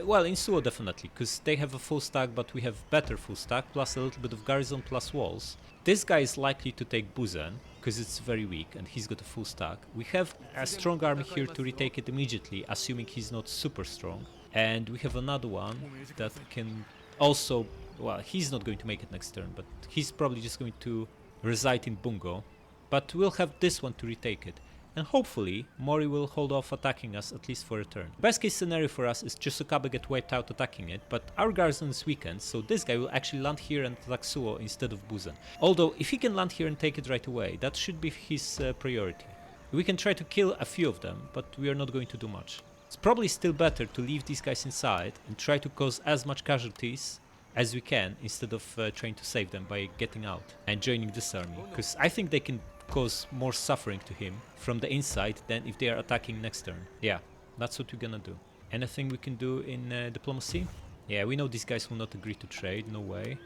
Speaker 1: Well, in Suo definitely, because they have a full stack, but we have better full stack, plus a little bit of garrison, plus walls. This guy is likely to take Busan, because it's very weak, and he's got a full stack. We have a strong army here to retake it immediately, assuming he's not super strong. And we have another one that can also... Well, he's not going to make it next turn, but he's probably just going to reside in Bungo. But we'll have this one to retake it. And hopefully, Mori will hold off attacking us at least for a turn. Best case scenario for us is Chosokabe get wiped out attacking it, but our garrison is weakened, so this guy will actually land here and attack Suo instead of Busan. Although, if he can land here and take it right away, that should be his priority. We can try to kill a few of them, but we are not going to do much. It's probably still better to leave these guys inside and try to cause as much casualties as we can, instead of trying to save them by getting out and joining this army, because I think they can cause more suffering to him from the inside than if they are attacking next turn. Yeah, that's what we're gonna do. Anything we can do in diplomacy? Yeah, we know these guys will not agree to trade, no way.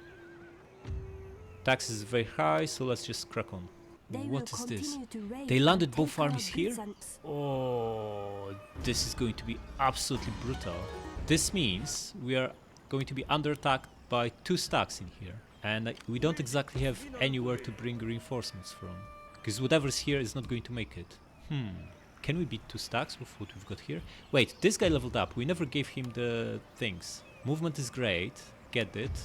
Speaker 1: Tax is very high, so let's just crack on. What is this? They landed both armies here? Oh, this is going to be absolutely brutal. This means we are going to be under attack by 2 stacks in here. And we don't exactly have anywhere to bring reinforcements from. Because whatever's here is not going to make it. Can we beat 2 stacks with what we've got here? Wait, this guy leveled up. We never gave him the things. Movement is great. Get it.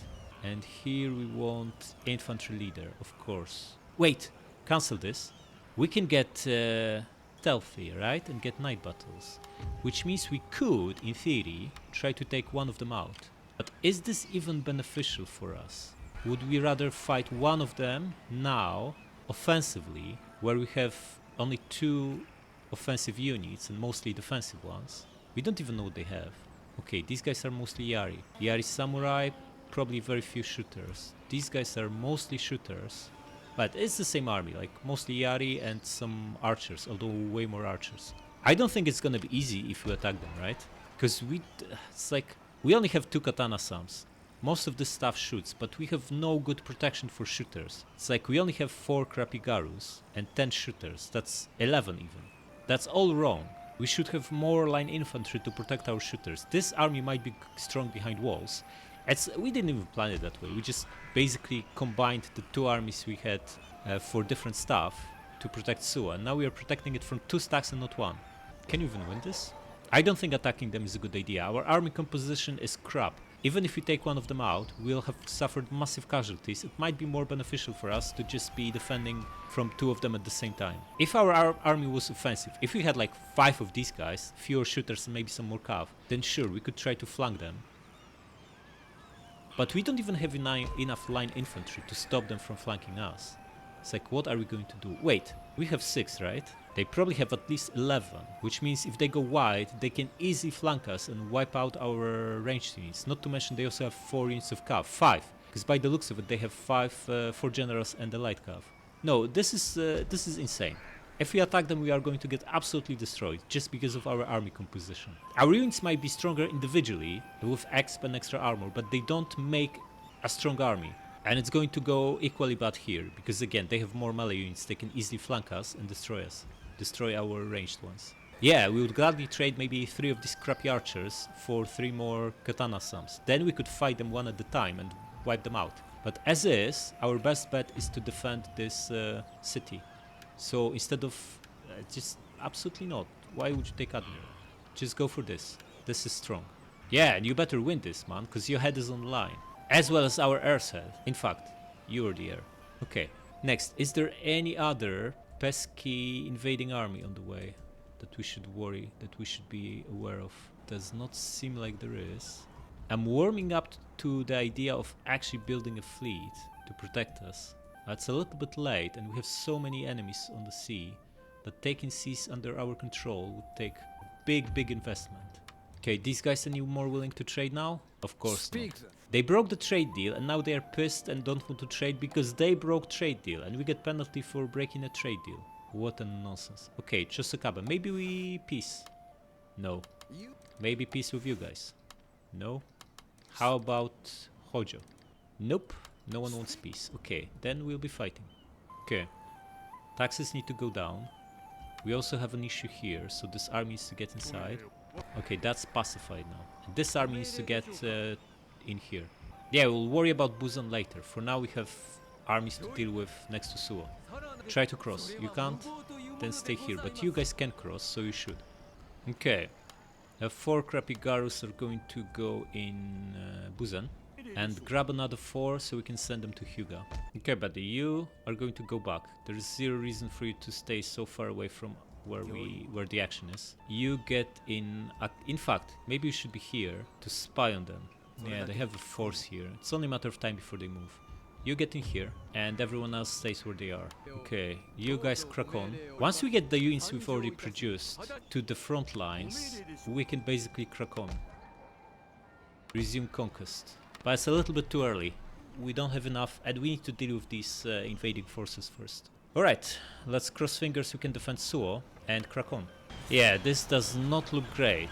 Speaker 1: And here we want infantry leader, of course. Wait, cancel this. We can get stealthy, right? And get night battles. Which means we could, in theory, try to take one of them out. But is this even beneficial for us? Would we rather fight one of them now, offensively, where we have only 2 offensive units and mostly defensive ones? We don't even know what they have. Okay, these guys are mostly Yari. Yari Samurai, probably very few shooters. These guys are mostly shooters, but it's the same army, like mostly Yari and some archers, although way more archers. I don't think it's gonna be easy if we attack them, right? Because it's like, we only have 2 katana sams. Most of this stuff shoots, but we have no good protection for shooters. It's like we only have 4 crappy garus and 10 shooters. That's 11 even. That's all wrong. We should have more line infantry to protect our shooters. This army might be strong behind walls. We didn't even plan it that way. We just basically combined the 2 armies we had for different stuff to protect Suo. And now we are protecting it from 2 stacks and not 1. Can you even win this? I don't think attacking them is a good idea. Our army composition is crap. Even if we take one of them out, we'll have suffered massive casualties. It might be more beneficial for us to just be defending from 2 of them at the same time. If our army was offensive, if we had like 5 of these guys, fewer shooters and maybe some more cav, then sure, we could try to flank them. But we don't even have enough line infantry to stop them from flanking us. It's like, what are we going to do? Wait, we have 6, right? They probably have at least 11, which means if they go wide, they can easily flank us and wipe out our ranged units. Not to mention they also have 4 units of cav. 5, because by the looks of it, they have 4 generals and a light cav. No, this is insane. If we attack them, we are going to get absolutely destroyed, just because of our army composition. Our units might be stronger individually, with exp and extra armor, but they don't make a strong army. And it's going to go equally bad here, because again, they have more melee units, they can easily flank us and destroy us. Destroy our ranged ones. Yeah, we would gladly trade maybe 3 of these crappy archers for 3 more katana sams. Then we could fight them one at a time and wipe them out. But as is, our best bet is to defend this city. So instead of... just absolutely not. Why would you take Admiral? Just go for this. This is strong. Yeah, and you better win this, man, because your head is on the line. As well as our air's head. In fact, you're the air. Okay, next. Is there any other pesky invading army on the way that we should worry, that we should be aware of? Does not seem like there is. I'm warming up to the idea of actually building a fleet to protect us. It's a little bit late and we have so many enemies on the sea that taking seas under our control would take big investment. Okay, these guys are any more willing to trade now? Of course not. They broke the trade deal and now they are pissed and don't want to trade because they broke trade deal and we get penalty for breaking a trade deal. What a nonsense. Okay, Chosokaba, maybe we peace? No. Maybe peace with you guys? No. How about Hojo? Nope. No one wants peace. Okay, then we'll be fighting. Okay. Taxes need to go down. We also have an issue here, so this army needs to get inside. Okay, that's pacified now. And this army needs to get in here. Yeah, we'll worry about Busan later. For now we have armies to deal with next to Suo. Try to cross. You can't? Then stay here. But you guys can cross, so you should. Okay. 4 crappy Garus are going to go in Busan. And grab another 4 so we can send them to Hyuga. Okay, buddy, you are going to go back. There is 0 reason for you to stay so far away from where the action is. You get in... in fact, maybe you should be here to spy on them. Yeah, they have a force here. It's only a matter of time before they move. You get in here, and everyone else stays where they are. Okay, you guys crack on. Once we get the units we've already produced to the front lines, we can basically crack on. Resume conquest. But it's a little bit too early. We don't have enough, and we need to deal with these invading forces first. Alright, let's cross fingers we can defend Suo and crack on. Yeah, this does not look great.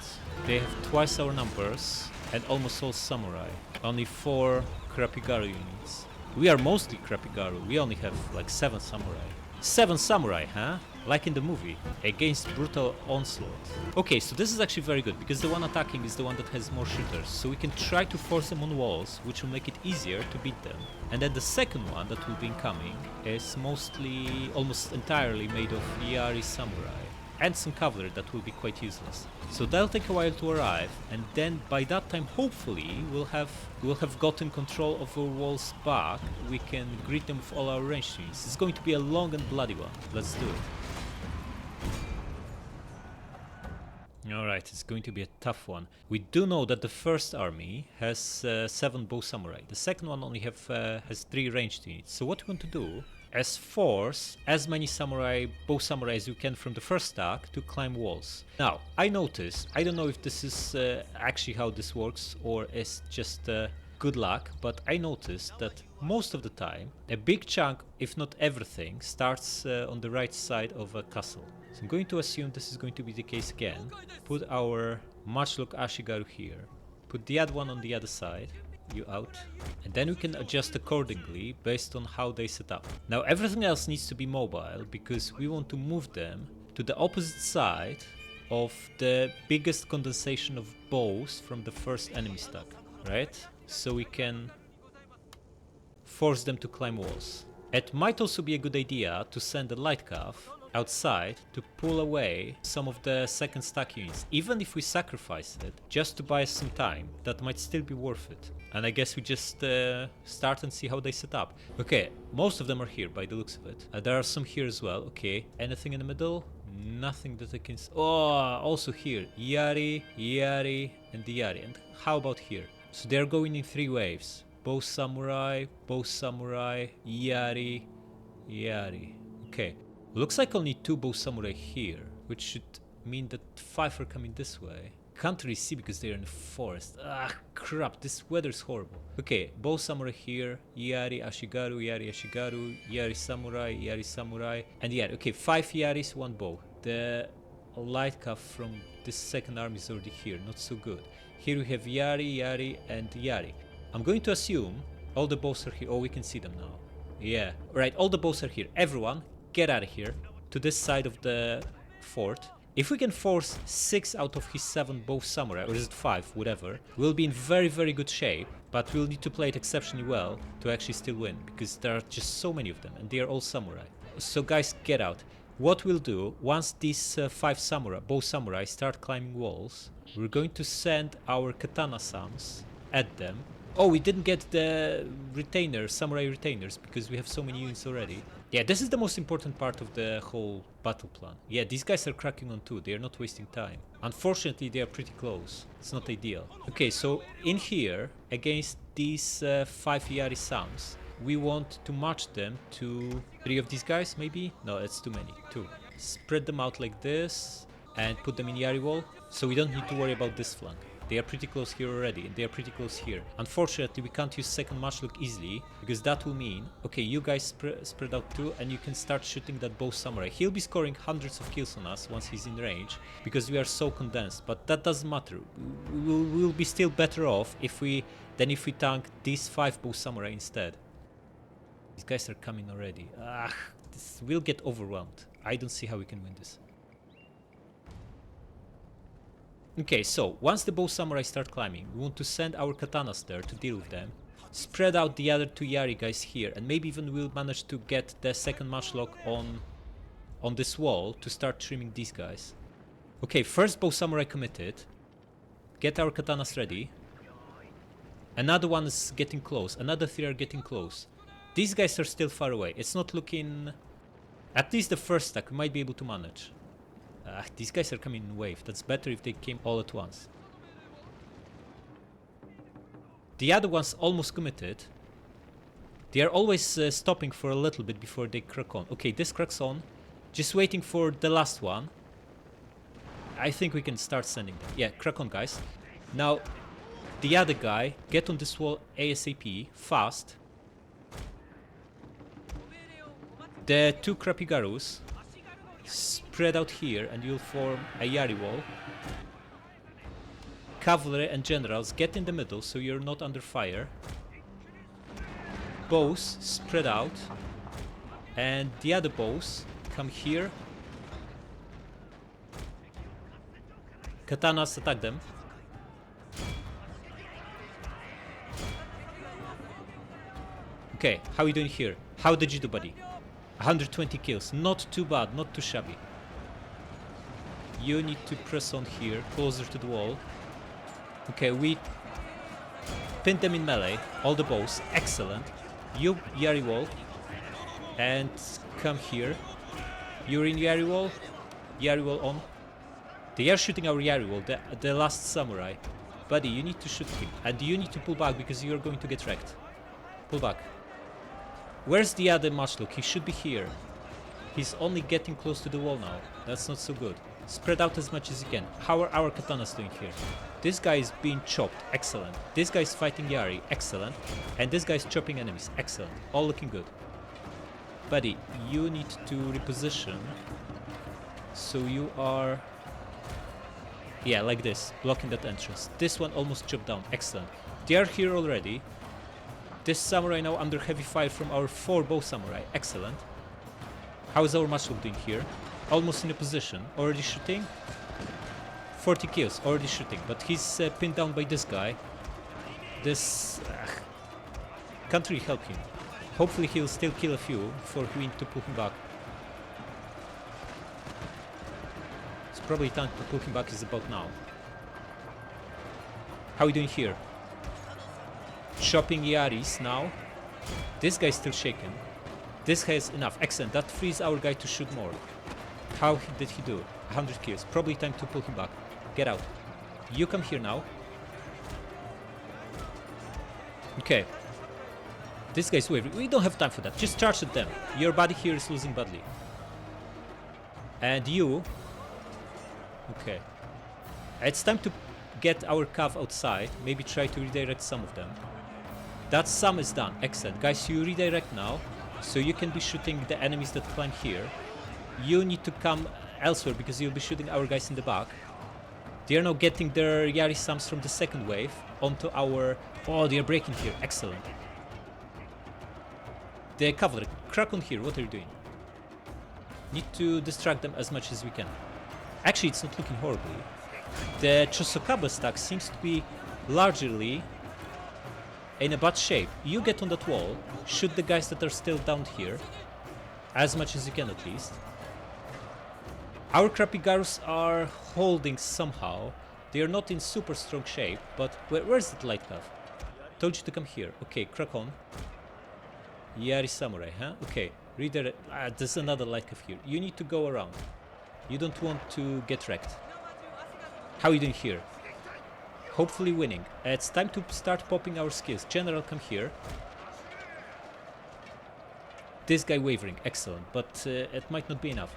Speaker 1: They have twice our numbers and almost all samurai. Only 4 Krapigaru units. We are mostly Krapigaru. We only have like 7 samurai. 7 samurai, huh? Like in the movie, against brutal onslaught. Okay, so this is actually very good, because the one attacking is the one that has more shooters, so we can try to force them on walls, which will make it easier to beat them. And then the second one that will be incoming is mostly, almost entirely made of Yari samurai, and some cavalry that will be quite useless. So that'll take a while to arrive, and then by that time hopefully we'll have gotten control of our walls back. We can greet them with all our ranged units. It's going to be a long and bloody one. Let's do it. Alright, it's going to be a tough one. We do know that the first army has 7 bow samurai. The second one only has 3 ranged units. So what we want to do is force as many bow samurai as you can from the first stack to climb walls. Now, I noticed, I don't know if this is actually how this works or is just good luck, but I noticed that most of the time a big chunk, if not everything, starts on the right side of a castle. So I'm going to assume this is going to be the case again. Put our Matchlock Ashigaru here. Put the other one on the other side. You out. And then we can adjust accordingly based on how they set up. Now everything else needs to be mobile because we want to move them to the opposite side of the biggest condensation of bows from the first enemy stack, right? So we can force them to climb walls. It might also be a good idea to send a light cav outside to pull away some of the second stack units. Even if we sacrifice it just to buy us some time, that might still be worth it. And I guess we just start and see how they set up. Okay, most of them are here by the looks of it. There are some here as well. Okay, anything in the middle? Nothing that I can... Oh, also here. Yari, Yari, and the Yari. And how about here? So they're going in 3 waves. Bow Samurai, Yari, Yari. Okay. Looks like only 2 bow samurai here, which should mean that 5 are coming this way. Can't really see because they're in the forest. Ah, crap, this weather is horrible. Okay, bow samurai here, Yari Ashigaru, Yari Samurai, and Yari. Okay, 5 Yaris, 1 bow. The light cav from this second army is already here, not so good. Here we have Yari, and Yari. I'm going to assume all the bows are here. Oh, we can see them now. Yeah, right, all the bows are here. Everyone, get out of here to this side of the fort. If we can force 6 out of his 7 bow samurai, or is it 5, whatever, we'll be in very, very good shape, but we'll need to play it exceptionally well to actually still win, because there are just so many of them, and they are all samurai. So guys, get out. What we'll do, once these 5 bow samurai start climbing walls, we're going to send our katana sams at them. Oh, we didn't get the samurai retainers, because we have so many units already. Yeah, this is the most important part of the whole battle plan. Yeah, these guys are cracking on too, they are not wasting time. Unfortunately, they are pretty close. It's not ideal. Okay, so in here, against these 5 Yari Sams, we want to match them to 3 of these guys, maybe? No, it's too many. 2. Spread them out like this, and put them in Yari wall, so we don't need to worry about this flank. They are pretty close here already, and they are pretty close here. Unfortunately, we can't use second matchlock easily, because that will mean, okay, you guys spread out too, and you can start shooting that bow samurai. He'll be scoring hundreds of kills on us once he's in range, because we are so condensed, but that doesn't matter. We'll be still better off than if we tank these 5 bow samurai instead. These guys are coming already. We'll get overwhelmed. I don't see how we can win this. Okay, so once the bow samurai start climbing, we want to send our katanas there to deal with them. Spread out the other 2 Yari guys here, and maybe even we'll manage to get the second matchlock on this wall to start trimming these guys. Okay, first bow samurai committed. Get our katanas ready. Another one is getting close. Another 3 are getting close. These guys are still far away. It's not looking... At least the first stack we might be able to manage. These guys are coming in wave. That's better if they came all at once. The other one's almost committed. They are always stopping for a little bit before they crack on. Okay, this cracks on. Just waiting for the last one. I think we can start sending them. Yeah, crack on, guys. Now, the other guy, get on this wall ASAP, fast. The 2 Krapigarus, Spread out here and you'll form a Yari wall. Cavalry and generals get in the middle so you're not under fire. Bows spread out. And the other bows come here. Katanas attack them. Okay, how are you doing here? How did you do, buddy? 120 kills. Not too bad, not too shabby. You need to press on here, closer to the wall. Okay, we pinned them in melee. All the bows. Excellent. You, Yari wall. And come here. You're in Yari wall. Yari wall on. They are shooting our Yari wall, the last samurai. Buddy, you need to shoot him. And you need to pull back because you're going to get wrecked. Pull back. Where's the other matchlock? He should be here. He's only getting close to the wall now. That's not so good. Spread out as much as you can. How are our katanas doing here? This guy is being chopped. Excellent. This guy is fighting Yari. Excellent. And this guy is chopping enemies. Excellent. All looking good. Buddy, you need to reposition. So you are... Yeah, like this. Blocking that entrance. This one almost chopped down. Excellent. They are here already. This samurai now under heavy fire from our 4 bow samurai. Excellent. How is our matchlock doing here? Almost in a position. Already shooting. 40 kills. Already shooting. But he's pinned down by this guy. This... can't really help him. Hopefully he'll still kill a few before we need to pull him back. It's probably time to pull him back is about now. How are we doing here? Chopping Yaris now. This guy's still shaken. This has enough. Excellent. That frees our guy to shoot more. How did he do? 100 kills. Probably time to pull him back. Get out. You come here now. Okay. This guy's wavering. We don't have time for that. Just charge at them. Your body here is losing badly. And you... Okay. It's time to get our cav outside. Maybe try to redirect some of them. That sum is done. Excellent. Guys, you redirect now. So you can be shooting the enemies that climb here. You need to come elsewhere because you'll be shooting our guys in the back. They are now getting their Yari sums from the second wave onto our... Oh, they are breaking here. Excellent. The cavalry, crack on here. What are you doing? Need to distract them as much as we can. Actually, it's not looking horribly. The Chosokabe stack seems to be largely in a bad shape. You get on that wall, shoot the guys that are still down here, as much as you can at least. Our crappy Garus are holding somehow. They are not in super strong shape, but where's that light cav? Told you to come here. Okay, crack on. Yari Samurai, huh? Okay, redirect. There's another light cav here. You need to go around. You don't want to get wrecked. How are you doing here? Hopefully winning. It's time to start popping our skills. General, come here. This guy wavering. Excellent. But it might not be enough.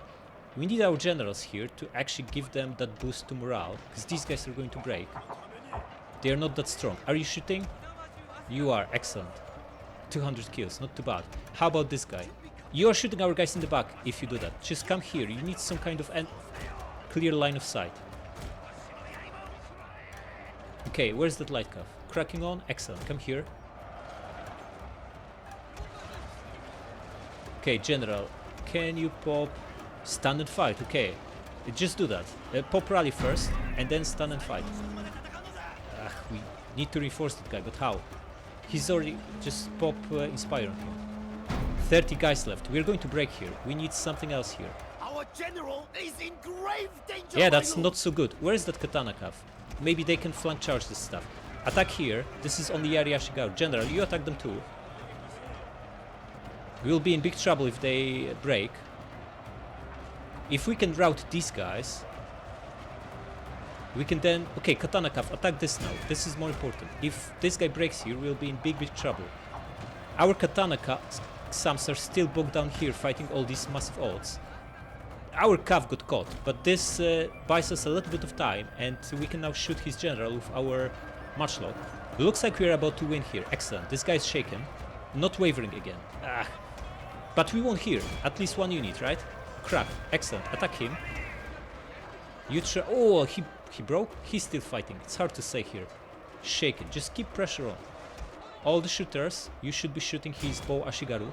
Speaker 1: We need our generals here to actually give them that boost to morale. Because these guys are going to break. They are not that strong. Are you shooting? You are. Excellent. 200 kills. Not too bad. How about this guy? You are shooting our guys in the back if you do that. Just come here. You need some kind of clear line of sight. Okay, where's that light cav? Cracking on? Excellent. Come here. Okay, General. Can you pop stand and fight? Okay. Just do that. Pop rally first, and then stand and fight. We need to reinforce that guy, but how? He's already... Just pop inspire on him. 30 guys left. We're going to break here. We need something else here.
Speaker 2: Our general is in grave danger.
Speaker 1: Yeah, that's not so good. Where's that katana cav? Maybe they can flank charge this stuff. Attack here. This is only Yari Ashigaru. General, you attack them too. We'll be in big trouble if they break. If we can rout these guys, we can then... Okay, katana cav, attack this now. This is more important. If this guy breaks here, we'll be in big trouble. Our katana sams are still bogged down here fighting all these massive odds. Our cav got caught, but this buys us a little bit of time, and we can now shoot his general with our matchlock. Looks like we're about to win here. Excellent. This guy's shaken. Not wavering again. But we won here. At least one unit, right? Cracked. Excellent. Attack him. You try. Oh, he broke? He's still fighting. It's hard to say here. Shake it. Just keep pressure on. All the shooters, you should be shooting his bow Ashigaru.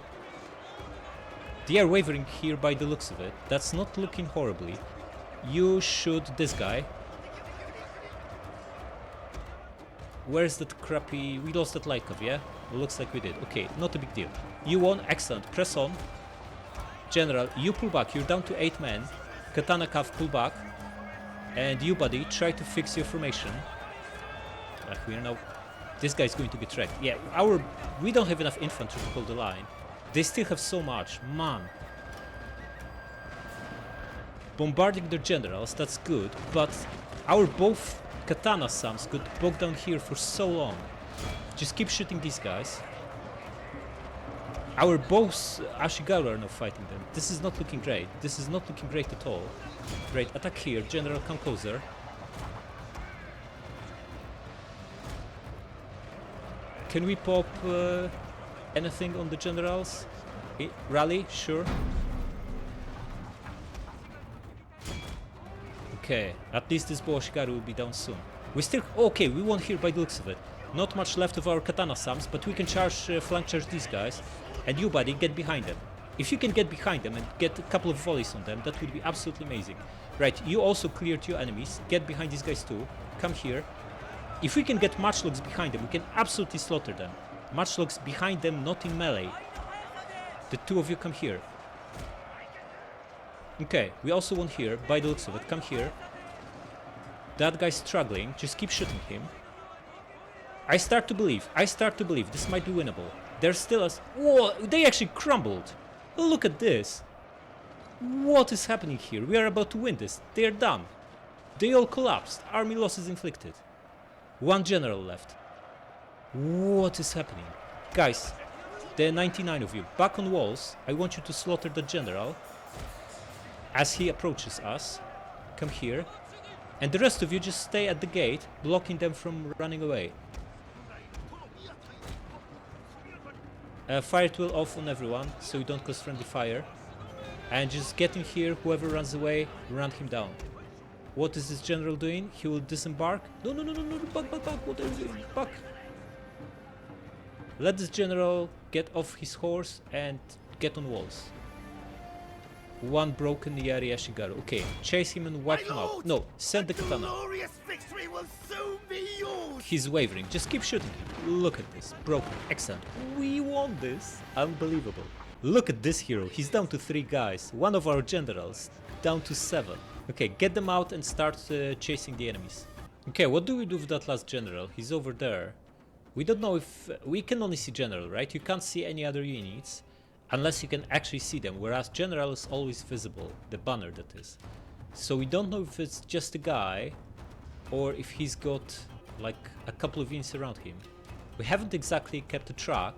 Speaker 1: They are wavering here by the looks of it. That's not looking horribly. You shoot this guy. Where's that crappy... We lost that Lytkov, yeah? Looks like we did. Okay, not a big deal. You won. Excellent. Press on. General, you pull back. You're down to 8 men. Katana Cav, pull back. And you, buddy, try to fix your formation. We're now... This guy's going to get wrecked. Yeah, we don't have enough infantry to hold the line. They still have so much. Man. Bombarding their generals, that's good. But our both katana sams got bogged down here for so long. Just keep shooting these guys. Our bows Ashigaru are now fighting them. This is not looking great. This is not looking great at all. Great, attack here. General, come closer. Can we pop anything on the generals? Rally? Sure. Okay, at least this bow Ashigaru will be down soon. We still... Okay, we won here by the looks of it. Not much left of our katana sams, but we can flank charge these guys. And you, buddy, get behind them. If you can get behind them and get a couple of volleys on them, that would be absolutely amazing. Right, you also cleared your enemies. Get behind these guys too. Come here. If we can get matchlocks behind them, we can absolutely slaughter them. Matchlocks behind them, not in melee. The two of you come here. Okay, we also won here, by the looks of it. Come here. That guy's struggling, just keep shooting him. I start to believe this might be winnable. There's still a... Whoa, they actually crumbled. Look at this. What is happening here? We are about to win this. They are done. They all collapsed. Army losses inflicted. One general left. What is happening? Guys, the 99 of you, back on walls. I want you to slaughter the general. As he approaches us. Come here. And the rest of you just stay at the gate, blocking them from running away. Fire tool off on everyone, so you don't cause friendly fire. And just get in here, whoever runs away, run him down. What is this general doing? He will disembark. No, back, what are you doing? Back. Let this general get off his horse and get on walls. One broken Yari Ashigaru. Okay, chase him and wipe him out. No, send the katana.
Speaker 2: Victory will soon be yours.
Speaker 1: He's wavering. Just keep shooting him. Look at this. Broken. Excellent. We won this. Unbelievable. Look at this hero. He's down to 3 guys. One of our generals down to 7. Okay, get them out and start chasing the enemies. Okay, what do we do with that last general? He's over there. We don't know if... we can only see general, right? You can't see any other units. Unless you can actually see them, whereas general is always visible. The banner, that is. So we don't know if it's just a guy, or if he's got like a couple of units around him. We haven't exactly kept a track,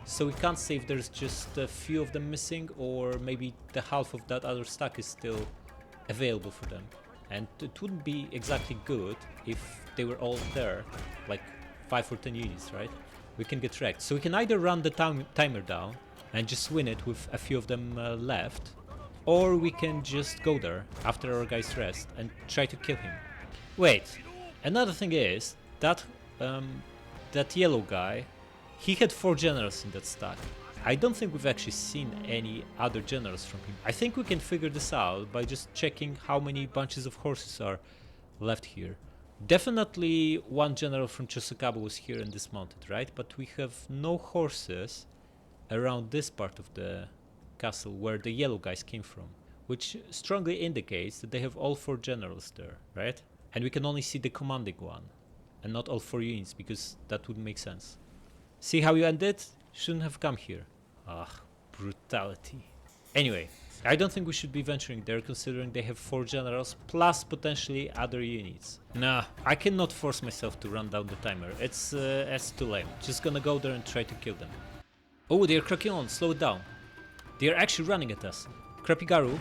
Speaker 1: so we can't say if there's just a few of them missing, or maybe the half of that other stack is still available for them. And it wouldn't be exactly good if they were all there, like 5 or 10 units, right? We can get wrecked. So we can either run the timer down and just win it with a few of them left, or we can just go there after our guys rest and try to kill him. Wait, another thing is that that yellow guy, he had 4 generals in that stack. I don't think we've actually seen any other generals from him. I think we can figure this out by just checking how many bunches of horses are left here. Definitely one general from Chosokabu was here and dismounted, right? But we have no horses around this part of the castle where the yellow guys came from, which strongly indicates that they have all 4 generals there, right? And we can only see the commanding one and not all 4 units, because that wouldn't make sense. See how you ended? Shouldn't have come here. Ugh, brutality. Anyway, I don't think we should be venturing there, considering they have 4 generals plus potentially other units. Nah, I cannot force myself to run down the timer. It's too lame. Just gonna go there and try to kill them. Oh, they're cracking on. Slow it down. They're actually running at us. Krapigaru,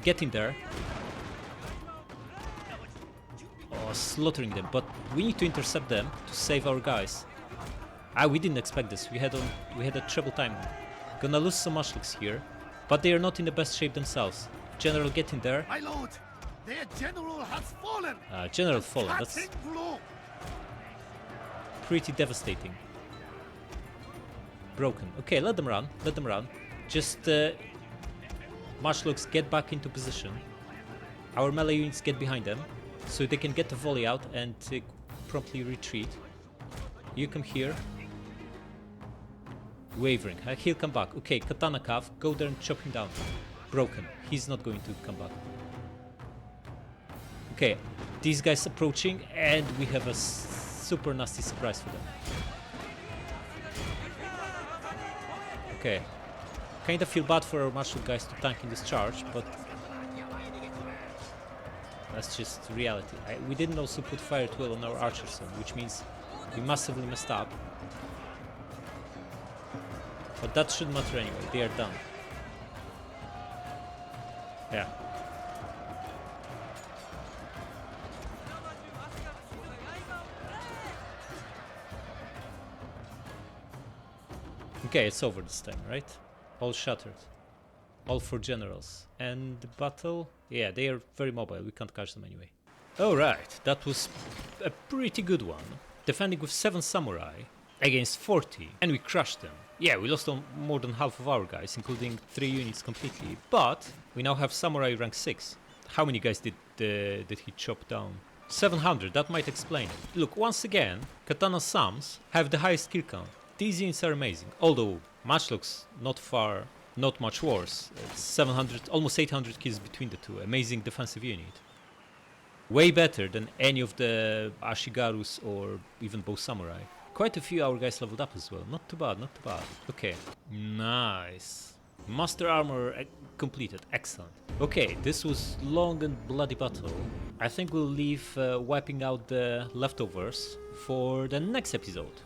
Speaker 1: get in there. Oh, slaughtering them. But we need to intercept them to save our guys. We didn't expect this. We had a trouble time. Gonna lose so much looks here, but they are not in the best shape themselves. General, get in there.
Speaker 2: My lord, their general has fallen.
Speaker 1: General fallen, that's
Speaker 2: Cutting blow.
Speaker 1: pretty devastating. Broken. Okay, let them run, let them run. Just Marchlocks get back into position. Our melee units get behind them, so they can get the volley out and promptly retreat. You come here. Wavering. He'll come back. Okay, Katana Cav, go there and chop him down. Broken. He's not going to come back. Okay, these guys approaching, and we have a super nasty surprise for them. Okay. Kinda feel bad for our martial guys to tank in this charge, but that's just reality. We didn't also put fire twirl on our archers, which means we massively messed up. But that shouldn't matter anyway, they are done. Yeah. Okay, it's over this time, right? All shattered. All for generals. And the battle? Yeah, they are very mobile, we can't catch them anyway. Alright, that was a pretty good one. Defending with 7 samurai against 40, and we crushed them. Yeah, we lost on more than half of our guys, including 3 units completely, but we now have samurai rank 6. How many guys did he chop down? 700, that might explain it. Look, once again, Katana Sams have the highest kill count. These units are amazing, although Matchlocks not much worse. 700, almost 800 kills between the two. Amazing defensive unit. Way better than any of the Ashigarus or even both samurai. Quite a few our guys leveled up as well. Not too bad, not too bad. Okay, nice. Master armor completed, excellent. Okay, this was long and bloody battle. I think we'll leave wiping out the leftovers for the next episode.